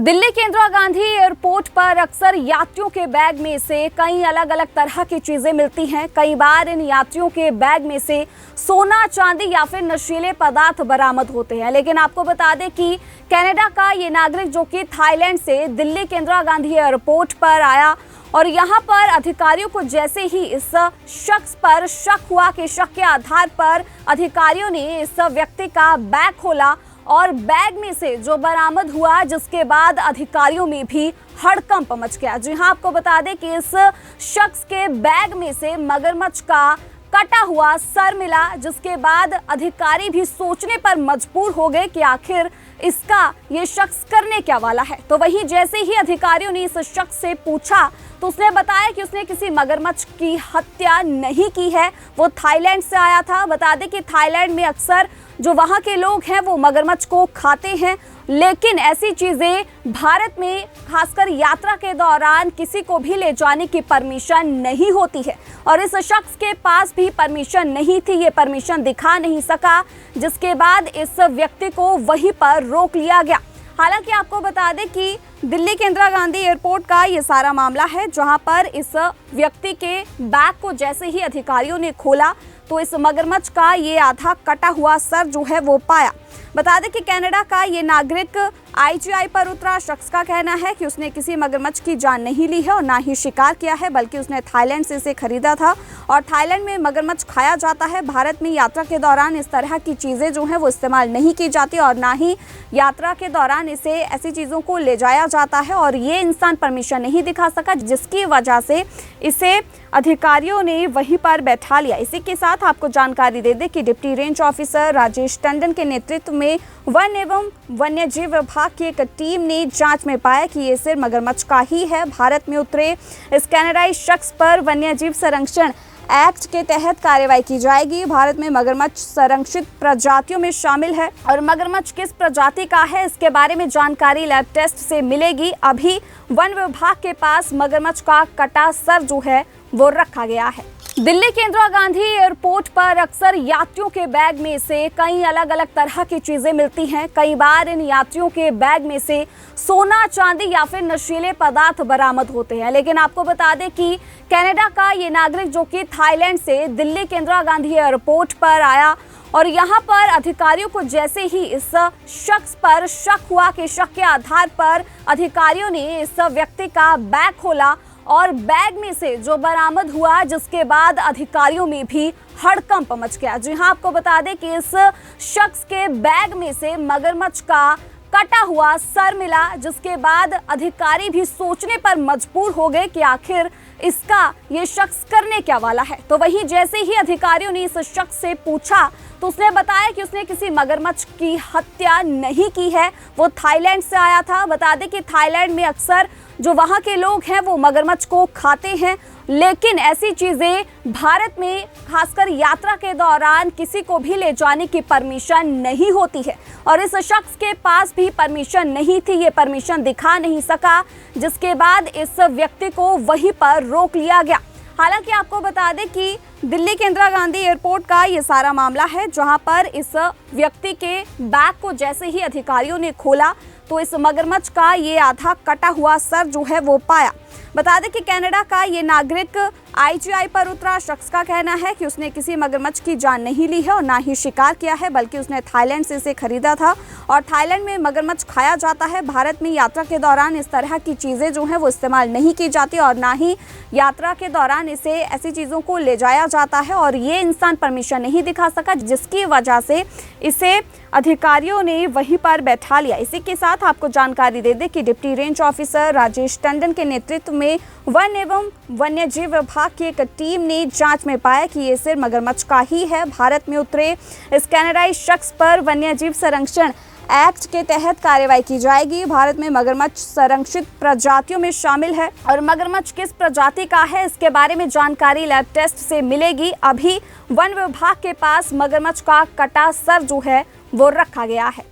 दिल्ली के इंदिरा गांधी एयरपोर्ट पर अक्सर यात्रियों के बैग में से कई अलग अलग तरह की चीजें मिलती हैं। कई बार इन यात्रियों के बैग में से सोना, चांदी या फिर नशीले पदार्थ बरामद होते हैं। लेकिन आपको बता दें कि कनाडा का ये नागरिक जो कि थाईलैंड से दिल्ली के इंदिरा गांधी एयरपोर्ट पर आया और यहाँ पर अधिकारियों को जैसे ही इस शख्स पर शक हुआ कि शक के आधार पर अधिकारियों ने इस व्यक्ति का बैग खोला और बैग में से जो बरामद हुआ, जिसके बाद अधिकारियों में भी हड़कंप मच गया। जी हां, आपको बता दें कि इस शख्स के बैग में से मगरमच्छ का कटा हुआ सर मिला, जिसके बाद अधिकारी भी सोचने पर मजबूर हो गए कि आखिर इसका ये शख्स करने क्या वाला है। तो वहीं जैसे ही अधिकारियों ने इस शख्स से पूछा तो उसने बताया कि उसने किसी मगरमच्छ की हत्या नहीं की है, वो थाईलैंड से आया था। बता दें कि थाईलैंड में अक्सर जो वहाँ के लोग हैं वो मगरमच्छ को खाते हैं, लेकिन ऐसी चीज़ें भारत में खासकर यात्रा के दौरान किसी को भी ले जाने की परमिशन नहीं होती है और इस शख्स के पास भी परमिशन नहीं थी, ये परमिशन दिखा नहीं सका, जिसके बाद इस व्यक्ति को वहीं पर रोक लिया गया। हालांकि आपको बता दें कि दिल्ली के इंदिरा गांधी एयरपोर्ट का ये सारा मामला है, जहां पर इस व्यक्ति के बैग को जैसे ही अधिकारियों ने खोला तो इस मगरमच्छ का ये आधा कटा हुआ सर जो है वो पाया। बता दें कि कनाडा का ये नागरिक आईजीआई पर उतरा शख्स का कहना है कि उसने किसी मगरमच्छ की जान नहीं ली है और ना ही शिकार किया है, बल्कि उसने थाईलैंड से इसे खरीदा था और थाईलैंड में मगरमच्छ खाया जाता है। भारत में यात्रा के दौरान इस तरह की चीज़ें जो हैं वो इस्तेमाल नहीं की जाती और ना ही यात्रा के दौरान इसे ऐसी चीज़ों को ले जाया जाता है और ये इंसान परमिशन नहीं दिखा सका, जिसकी वजह से इसे अधिकारियों ने वहीं पर बैठा लिया। इसी के साथ आपको जानकारी दे दें कि deputy range officer Rajesh Tandon के नेतृत्व में वन एवं वन्यजीव विभाग की एक टीम ने जांच में पाया कि ये सिर मगरमच्छ का ही है। भारत में उतरे इस कनाडाई शख्स पर वन्यजीव संरक्षण एक्ट के तहत कार्रवाई की जाएगी। भारत में मगरमच्छ संरक्षित प्रजातियों में शामिल है और मगरमच्छ किस प्रजाति का है इसके बारे में जानकारी लैब टेस्ट से मिलेगी। अभी वन विभाग के पास मगरमच्छ का कटा सर जो है वो रखा गया है। दिल्ली के इंदिरा गांधी एयरपोर्ट पर अक्सर यात्रियों के बैग में से कई अलग अलग तरह की चीजें मिलती हैं। कई बार इन यात्रियों के बैग में से सोना, चांदी या फिर नशीले पदार्थ बरामद होते हैं। लेकिन आपको बता दें कि कनाडा का ये नागरिक जो कि थाईलैंड से दिल्ली के इंदिरा गांधी एयरपोर्ट पर आया और यहाँ पर अधिकारियों को जैसे ही इस शख्स पर शक हुआ कि शक के आधार पर अधिकारियों ने इस व्यक्ति का बैग खोला और बैग में से जो बरामद हुआ, जिसके बाद अधिकारियों में भी हड़कंप मच गया। जी हां, आपको बता दें कि इस शख्स के बैग में से मगरमच्छ का कटा हुआ सर मिला, जिसके बाद अधिकारी भी सोचने पर मजबूर हो गए कि आखिर इसका ये शख्स करने क्या वाला है। तो वहीं जैसे ही अधिकारियों ने इस शख्स से पूछा तो उसने बताया कि उसने किसी मगरमच्छ की हत्या नहीं की है, वो थाईलैंड से आया था। बता दें कि थाईलैंड में अक्सर जो वहाँ के लोग हैं वो मगरमच्छ को खाते हैं, लेकिन ऐसी चीज़ें भारत में खासकर यात्रा के दौरान किसी को भी ले जाने की परमिशन नहीं होती है और इस शख्स के पास भी परमिशन नहीं थी, ये परमिशन दिखा नहीं सका, जिसके बाद इस व्यक्ति को वहीं पर रोक लिया गया। हालांकि आपको बता दें कि दिल्ली के इंदिरा गांधी एयरपोर्ट का ये सारा मामला है, जहां पर इस व्यक्ति के बैग को जैसे ही अधिकारियों ने खोला तो इस मगरमच्छ का ये आधा कटा हुआ सर जो है वो पाया। बता दें कि कनाडा का ये नागरिक आईजीआई पर उतरा शख्स का कहना है कि उसने किसी मगरमच्छ की जान नहीं ली है और ना ही शिकार किया है, बल्कि उसने थाईलैंड से इसे खरीदा था और थाईलैंड में मगरमच्छ खाया जाता है। भारत में यात्रा के दौरान इस तरह की चीज़ें जो हैं वो इस्तेमाल नहीं की जाती और ना ही यात्रा के दौरान इसे ऐसी चीज़ों को ले जाया जाता है और ये इंसान परमिशन नहीं दिखा सका, जिसकी वजह से इसे अधिकारियों ने वहीं पर बैठा लिया। इसी के साथ आपको जानकारी दे दें कि deputy range officer Rajesh Tandon के नेतृत्व में वन एवं वन्यजीव विभाग की एक टीम ने जांच में पाया कि ये सिर मगरमच्छ का ही है। भारत में उतरे इस कनाडाई शख्स पर वन्यजीव संरक्षण एक्ट के तहत कार्रवाई की जाएगी। भारत में मगरमच्छ संरक्षित प्रजातियों में शामिल है और मगरमच्छ किस प्रजाति का है इसके बारे में जानकारी लैब टेस्ट से मिलेगी। अभी वन विभाग के पास मगरमच्छ का कटा सर जो है वो रखा गया है।